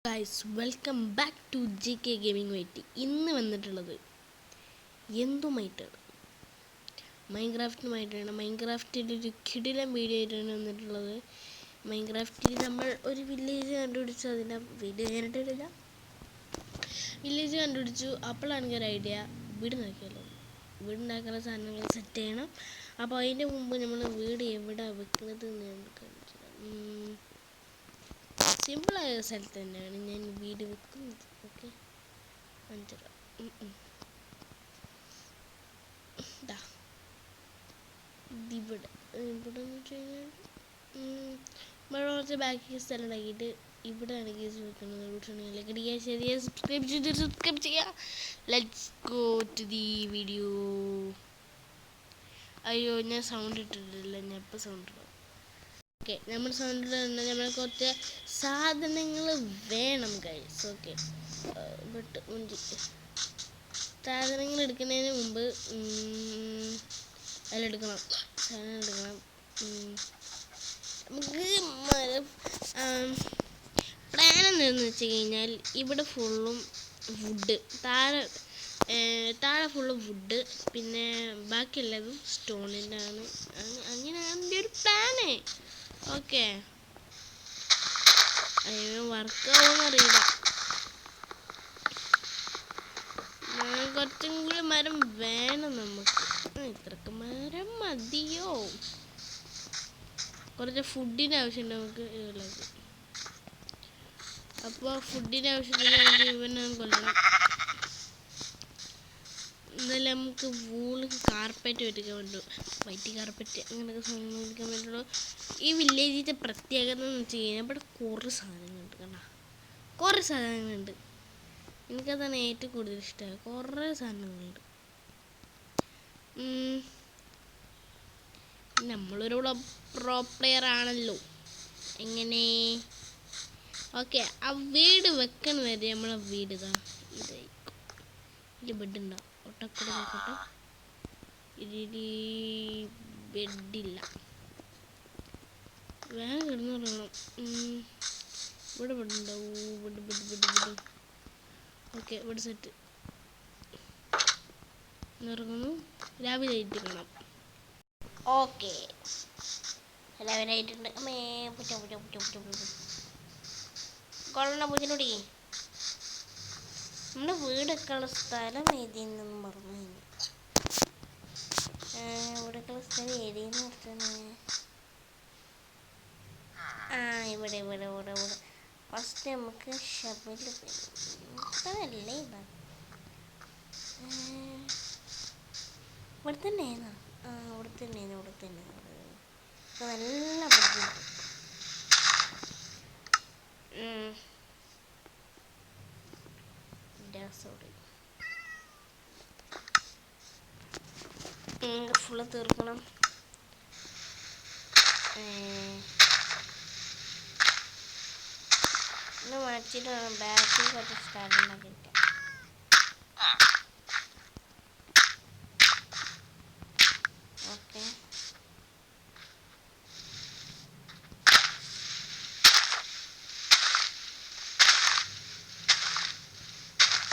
Guys welcome back to GK gaming വൈറ്റി. ഇന്ന് വന്നിട്ടുള്ളത് എന്തുമായിട്ടാണ്? മൈൻക്രാഫ്റ്റുമായിട്ടാണ്. മൈൻക്രാഫ്റ്റിൻ്റെ ഒരു കിടിലൻ വീഡിയോ ആയിട്ടാണ് വന്നിട്ടുള്ളത്. മൈൻക്രാഫ്റ്റിൽ നമ്മൾ ഒരു വില്ലേജ് കണ്ടുപിടിച്ചു. അതിൻ്റെ വീഡിയോ ഞാനിട്ടിട്ടില്ല. വില്ലേജ് കണ്ടുപിടിച്ചു. അപ്പോഴാണ് ഒരു ഐഡിയ, വീട് നോക്കിയല്ലോ. വീടുണ്ടാക്കാനുള്ള സാധനങ്ങൾ സെറ്റ് ചെയ്യണം. അപ്പോൾ അതിൻ്റെ മുമ്പ് നമ്മൾ വീട് എവിടെ വെക്കുന്നത് എന്ന് ഞാൻ കാണിച്ചു തരാം. സിമ്പിളായ സ്ഥലത്ത് തന്നെയാണ് ഞാൻ വീട് വെക്കുന്നത്. ഓക്കെ, അഞ്ചര ഇവിടെ ഇവിടെ എന്ന് വെച്ച് കഴിഞ്ഞാൽ ഇവിടെ കുറച്ച് ബാക്കി സ്ഥലം ഉണ്ടാക്കിയിട്ട് ഇവിടെയാണ് കേസ് വെക്കുന്നത്. വീട്ടിലേക്ക് ശരിയാ, സബ്സ്ക്രൈബ് ചെയ്യുക. Let's go to the video. അയ്യോ, ഞാൻ സൗണ്ട് ഇട്ടിട്ടില്ല. ഞാൻ എപ്പോൾ സൗണ്ട് ഇടാം? ഓക്കെ, നമ്മൾ സൗണ്ടിൽ തന്നെ നമ്മൾ കുറച്ച് സാധനങ്ങൾ വേണം ഗൈസ്. ഓക്കെ, ബട്ട് സാധനങ്ങൾ എടുക്കുന്നതിന് മുമ്പ് അതിലെടുക്കണം, സാധനം എടുക്കണം. നമുക്ക് പ്ലാൻ എന്താണെന്ന് വെച്ച് കഴിഞ്ഞാൽ ഇവിടെ ഫുള്ളും വുഡ്, താഴെ ഫുള്ള് വുഡ്, പിന്നെ ബാക്കിയുള്ളതും സ്റ്റോണിൻ്റെ ആണ്. അങ്ങനെയാണ് എൻ്റെ ഒരു പ്ലാന്. ഓക്കെ, അയ്യോ വർക്കാവുമെന്ന് അറിയില്ല. കുറച്ചും കൂടി മരം വേണം നമുക്ക്. ഇത്രക്ക് മരം മതിയോ? കുറച്ച് ഫുഡിൻ്റെ ആവശ്യമുണ്ട് നമുക്ക് ഉള്ളത്. അപ്പോൾ ഫുഡിൻ്റെ ആവശ്യത്തിന് നമുക്ക് ഇവനെ കൊല്ലണം. എന്നാലും നമുക്ക് വൂള് കാർപ്പറ്റ് മേടിക്കാൻ പറ്റുള്ളൂ. വൈറ്റ് കാർപ്പറ്റ് അങ്ങനെയൊക്കെ സാധനങ്ങൾ മേടിക്കാൻ പറ്റുള്ളൂ. ഈ വില്ലേജിൻ്റെ പ്രത്യേകത എന്ന് വെച്ച് കഴിഞ്ഞാൽ ഇവിടെ കുറേ സാധനങ്ങളുണ്ട്. കണ്ടോ, കുറേ സാധനങ്ങളുണ്ട്. എനിക്കതാണ് ഏറ്റവും കൂടുതൽ ഇഷ്ടമായി. കുറേ സാധനങ്ങളുണ്ട്. നമ്മളൊരു പ്രോ പ്ലെയർ ആണല്ലോ. എങ്ങനെ? ഓക്കെ, ആ വീട് വെക്കണ വരെ നമ്മളെ വീട് ഇതായിരിക്കും. ഇതിൽ ബെഡുണ്ടോ? ഒട്ടക്കൂടെ നോക്കട്ടെ. ഇതിൽ ബെഡില്ല. വേഗം കിടന്നുറങ്ങണം. ഇവിടെ ബെഡുണ്ടാവും. ബെഡ്. ഓക്കെ, ഇവിടെ സെറ്റ്. ഇറങ്ങുന്നു. രാവിലെ ആയിട്ട് കാണാം. ഓക്കെ, രാവിലെ ആയിട്ടുണ്ട്. അമ്മേ കൊള്ളണ പൂജനോടി. നമ്മുടെ വീടൊക്കെയുള്ള സ്ഥലം ഏതിയെന്നൊന്നും പറഞ്ഞു കഴിഞ്ഞു. ഇവിടെയൊക്കെയുള്ള സ്ഥലം ഏതിയെന്ന് പറഞ്ഞാൽ ഇവിടെ ഫസ്റ്റ് നമുക്ക് ഷബില് അല്ലേ ഇതാ ഇവിടെ തന്നെയാണോ? ഇവിടെ തന്നെ നല്ല ബുദ്ധിമുട്ട്. ഫുള്ള് തീർക്കണം. മാറ്റിയിട്ട് വേണം ബാക്കിൽ കുറച്ച് സ്ഥലം ഉണ്ടാക്കിയിട്ട്. ഓക്കെ,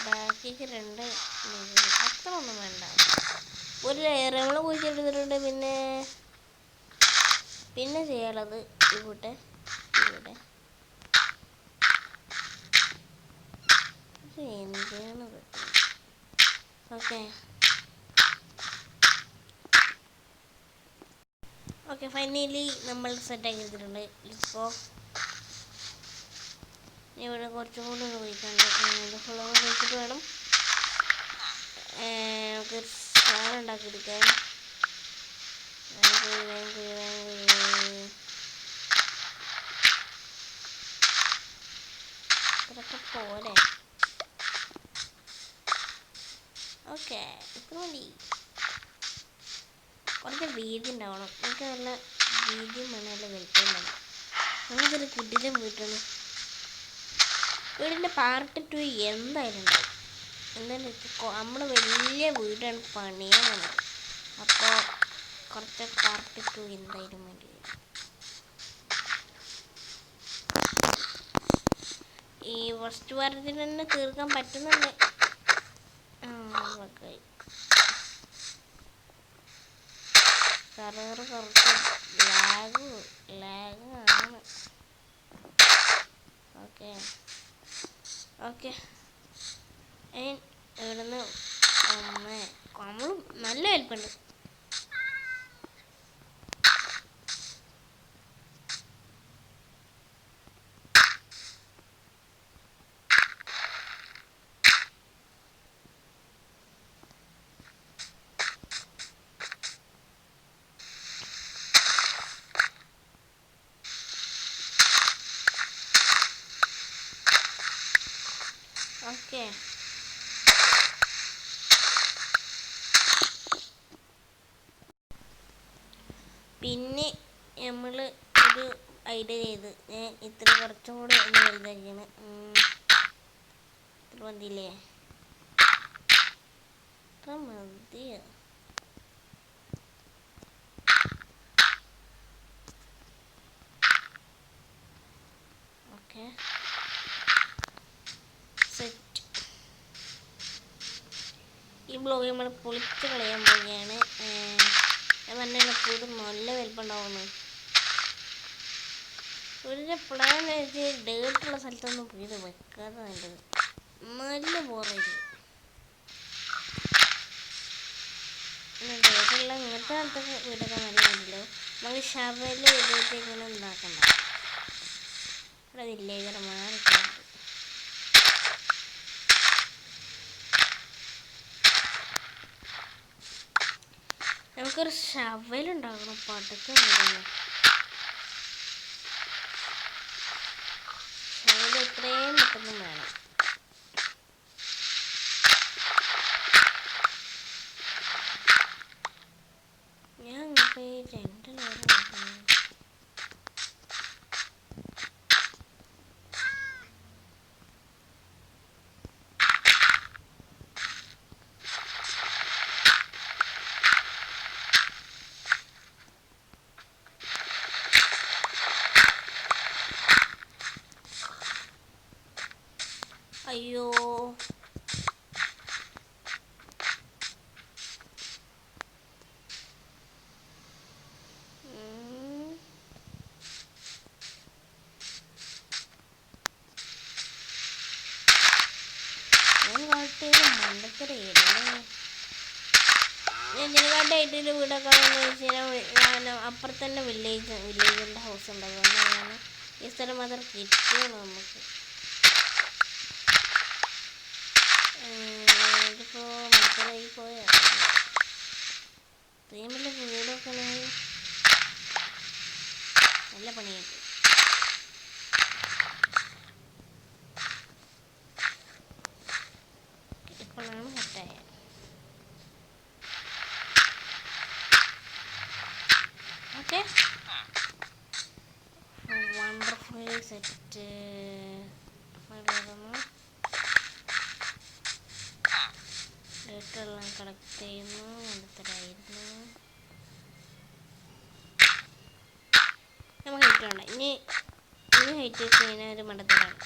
ബാക്കിക്ക് 2 അത്ര ഒന്നും വേണ്ട. ഒരു ലെയർ നമ്മൾ കുഴിച്ചെടുത്തിട്ടുണ്ട്. പിന്നെ ചെയ്യാനുള്ളത് ഇവിടെ എന്താണ്? ഓക്കെ, ഫൈനലി നമ്മൾ സെറ്റാക്കി എടുത്തിട്ടുണ്ട്. ഇപ്പോൾ ഇവിടെ കുറച്ചും കൂടി കുഴിക്കാണ്ട് ഫുള്ള് കുഴിച്ചിട്ട് വേണം നമുക്ക് സാധനം ഉണ്ടാക്കിയെടുക്കാൻ. ഇതൊക്കെ പോലെ. ഓക്കെ, ഇപ്പം മതി. കുറച്ച് വീതി ഉണ്ടാവണം. എനിക്ക് നല്ല വീതിയും വേണം, നല്ല വലിപ്പം വേണം. അങ്ങനത്തെ കുട്ടിലും വീട്ടാണ്. വീടിൻ്റെ പാർട്ട് 2 എന്തായാലും ഉണ്ടാവും. എന്തായാലും നമ്മൾ വലിയ വീടാണ് പണിയാൻ വന്നത്. അപ്പോൾ കുറച്ച് പാർട്ട് 2 എന്തായാലും വേണ്ടി വരും. ഈ ഫസ്റ്റ് വാരത്തിൽ തന്നെ തീർക്കാൻ പറ്റുന്നുണ്ട്. സർവർ കുറച്ച് ലാഗ് ആണ്. ഓക്കെ ഓക്കെ ഇവിടുന്ന് നമ്മളും നല്ല ഹെൽപ്പുണ്ട്. ഓക്കെ പിന്നെ നമ്മൾ ഒരു ഐഡിയ ചെയ്ത് ഞാൻ ഇത്ര കുറച്ചും കൂടെ ഒന്ന് വലുതാക്കിയാണ്. ഇത്ര മതിയില്ലേ? ഇത്ര മതിയോ? Okay set. ഈ ബ്ലോഗ് നമ്മൾ പൊളിച്ച് കളയാൻ പോവുകയാണ്. ഞാൻ പറഞ്ഞ കൂട് നല്ല വലിപ്പുണ്ടാവുന്നു. ഒരു പ്ലാൻ വെച്ച് ഡേർട്ടുള്ള സ്ഥലത്തൊന്നും വീട് വെക്കാതെ നല്ലത്. നല്ല ബോറായിരിക്കും. ഡേർട്ടുള്ള ഇങ്ങനത്തെ സ്ഥലത്തൊക്കെ വീടൊക്കെ നല്ലതല്ലോ. നമുക്ക് ഷവല് ഇതൊക്കെ ഇങ്ങനെ ഉണ്ടാക്കണ്ട. ഇവിടെ വില്ലേജർ മാറിക്കണം. നമുക്കൊരു ഷവലുണ്ടാക്കണം. പടുക്കുന്നില്ല ഷവല് എത്രയും പെട്ടെന്ന് വേണം. ഞാൻ ഇപ്പൊ ഈ 2 ലെയർ നോക്കുന്നു. അയ്യോ ഇതിനെക്കാട്ടായിട്ട് വീടൊക്കെ ഞാൻ അപ്പുറത്തന്നെ വില്ലേജറിൻ്റെ ഹൗസ് ഉണ്ട്. അതുകൊണ്ടാണ് ഈ സ്ഥലം മാത്രം കിട്ടുകയുള്ളൂ നമുക്ക്. ഇതിപ്പോൾ മനസ്സിലായി പോയ ഇത്രയും വലിയ വീടൊക്കെ നല്ല പണിയായിട്ട്. ഇപ്പോഴാണ് സെറ്റായത്. Okay wonderful set. ഡേറ്റെല്ലാം കളക്ട് ചെയ്യുന്നു. അടുത്തതായിരുന്നു നമുക്ക് ഹൈറ്റ് വേണ്ട. ഇനി ഹൈറ്റ് വെച്ച് കഴിഞ്ഞാൽ ഒരു മണ്ടത്തരാണ്.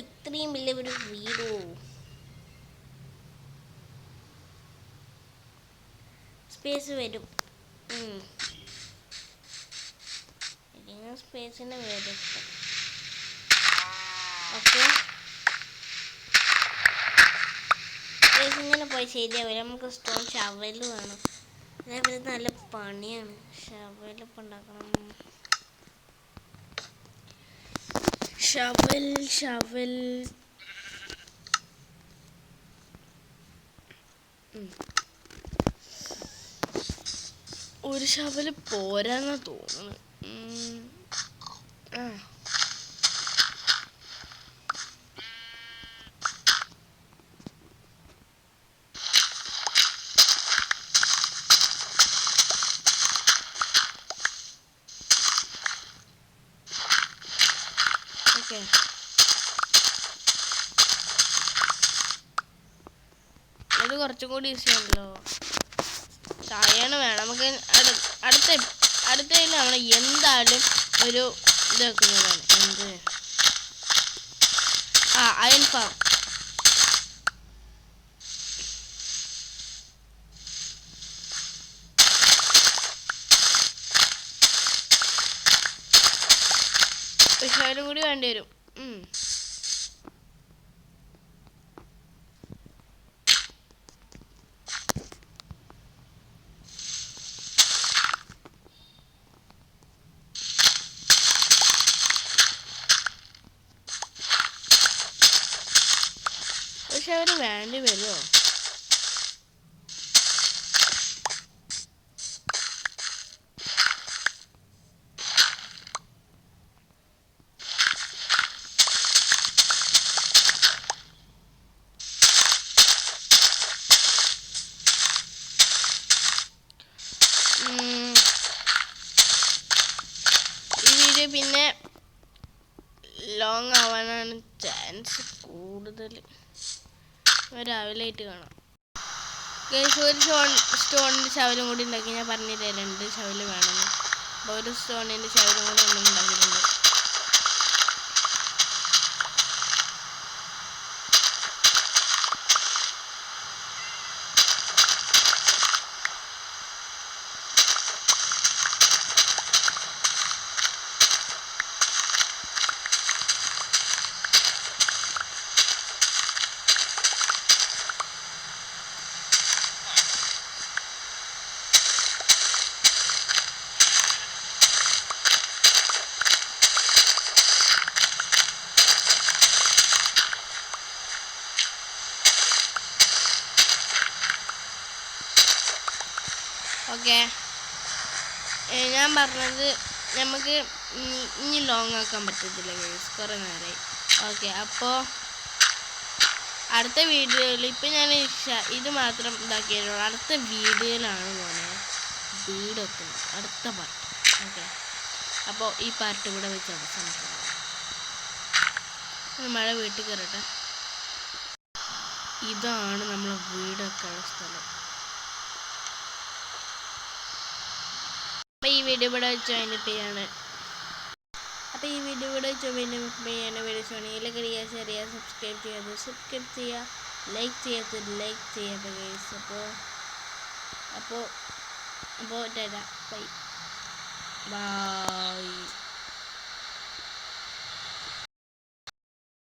ഇത്രയും വലിയ ഒരു വീടോ? സ്പേസ് വരും. സ്പേസിന് വരും. ഓക്കെ സ്പേസ് ഇങ്ങനെ പോയി ശരിയാവില്ല. നമുക്ക് സ്റ്റോൺ ഷവല് വേണം. അതേപോലെ നല്ല പണിയാണ്. ഷവലിപ്പോൾ ഉണ്ടാക്കണം. ഷവൽ ഒരു ഷവല് പോരാന്നാ തോന്നുന്നു. ഓക്കെ, ഇത് കുറച്ചും കൂടി ഈസിയാണല്ലോ. താഴെയാണ് വേണം നമുക്ക്. അടുത്തതിൽ നമ്മൾ എന്തായാലും ഒരു ഇത് വെക്കുന്നതാണ്. എന്ത്? Iron farm. പക്ഷെ അതിനും കൂടി വേണ്ടി വരും. പക്ഷെ അവന് വേണ്ടി വരുമോ? ഈ വീഡിയോ പിന്നെ ലോങ് ആവാനാണ് ചാൻസ് കൂടുതൽ. രാവിലെ ആയിട്ട് കാണാം. ഒരു സ്റ്റോണിൻ്റെ ശവലും കൂടി ഉണ്ടാക്കി. ഞാൻ പറഞ്ഞില്ലേ 2 ശവല് വേണമെന്ന്. അപ്പോൾ ഒരു സ്റ്റോണിൻ്റെ ശവലും കൂടി ഒന്നും ഉണ്ടാക്കിയിട്ടുണ്ട്. ഓക്കെ, ഞാൻ പറഞ്ഞത് നമുക്ക് ഇനി ലോങ് ആക്കാൻ പറ്റത്തില്ല ഗൈസ്, കുറേ നേരമായി. ഓക്കെ, അപ്പോൾ അടുത്ത വീഡിയോയിൽ ഇപ്പം ഞാൻ ഇത് മാത്രം ഇതാക്കിയിട്ടുള്ളൂ. അടുത്ത വീഡിയോയിലാണ് പോണേ വീട് വെക്കുന്നത്, അടുത്ത പാർട്ട്. ഓക്കെ, അപ്പോൾ ഈ പാർട്ട് ഇവിടെ വെച്ച് അവസാനിക്കണം. മഴ വീട്ടിൽ കയറട്ടെ. ഇതാണ് നമ്മളെ വീട് വെക്കാനുള്ള സ്ഥലം. അപ്പോൾ ഈ വീഡിയോ ഇവിടെ വെച്ച് അതിനിപ്പോഴാണ്. അപ്പോൾ ഈ വീഡിയോ ഇവിടെ വെച്ച് വീഡിയോ ഇഷ്ടമാണെങ്കിൽ ഷെയർ ചെയ്യുക, സബ്സ്ക്രൈബ് ചെയ്യുക, ലൈക്ക് ചെയ്യാത്തത് ലൈക്ക് ചെയ്യാത്ത ഗൈസ്. അപ്പോൾ ടാറ്റാ, ബൈ.